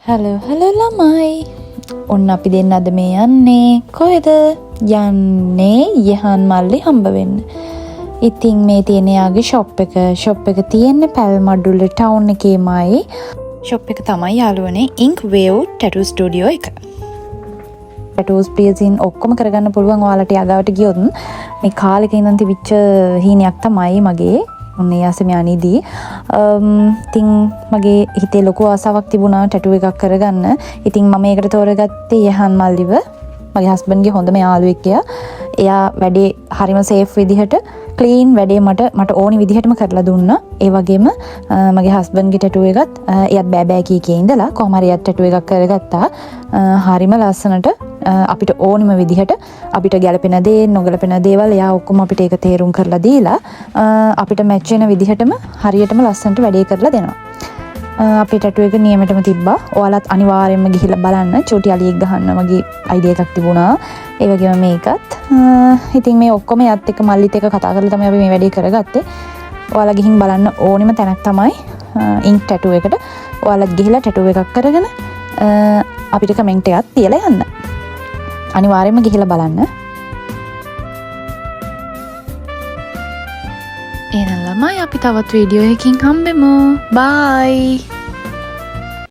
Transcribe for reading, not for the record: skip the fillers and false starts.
Hello ළමයි. ඔන්න අපි දෙන්න අද මේ යන්නේ කොහෙද? යන්නේ යහන් මල්ලි හම්බ වෙන්න. ඉතින් මේ තියෙන යාගේ ෂොප් එක තියෙන්නේ පැල්මඩුල්ල ටවුන් එකේමයි. ෂොප් එක තමයි යාළුවනේ Ink Wave Tattoo Studio එක. ටැටූස් ප්‍රියසින් ඔක්කොම කරගන්න පුළුවන් ඔයාලට යාගාවට ගියොත්. මේ කාලෙක ඉඳන් තිබිච්ච හීනයක් තමයි මගේ. ඔන්නේ යාසෙම අනිදී. ඉතින් මගේ හිතේ ලොකු ආසාවක් තිබුණා ටැටූ එකක් කරගන්න. ඉතින් මම ඒකට තෝරගත්තේ යහන් මල්ලිව. මගේ හස්බන්ඩ්ගේ හොඳම යාළුවෙක් එයා වැඩේ හරිම සේෆ් විදිහට ක්ලීන් වැඩේ මට ඕනි විදිහටම කරලා දුන්නා. ඒ වගේම මගේ හස්බන්ඩ්ගේ ටැටූ එකත් එයාත් බෑ කී ඉඳලා කොහොම හරි එයාත් ටැටූ එකක් කරගත්තා. හරිම ලස්සනට අපිට ඕනිම විදිහට අපිට ගැලපෙන දේ නොගැලපෙන දේවල් එයා ඔක්කොම අපිට ඒක තේරුම් කරලා දීලා අපිට මැච් වෙන විදිහටම හරියටම ලස්සනට වැඩේ කරලා දෙනවා. අපේ ටැටු එක නියමෙටම තිබ්බා. ඔයාලත් අනිවාර්යයෙන්ම ගිහිල්ලා බලන්න. චූටි අලියෙක් ගහන්න වගේ අයිඩියා එකක් තිබුණා. ඒ වගේම මේකත්. ඉතින් මේ ඔක්කොම යත් එක්ක මල්ලිත් එක්ක කතා කරලා තමයි අපි මේ වැඩේ කරගත්තේ. ඔයාලා ගිහින් බලන්න ඕනෙම තැනක් තමයි ඉන්ක් ටැටු එකට. ඔයාලත් ගිහිල්ලා ටැටු එකක් කරගෙන අපිට කමෙන්ට් එකක් තියලා යන්න. අනිවාර්යයෙන්ම ගිහිල්ලා බලන්න. එහෙනම් ළමයි අපි තවත් වීඩියෝ එකකින් හම්බෙමු. බයි.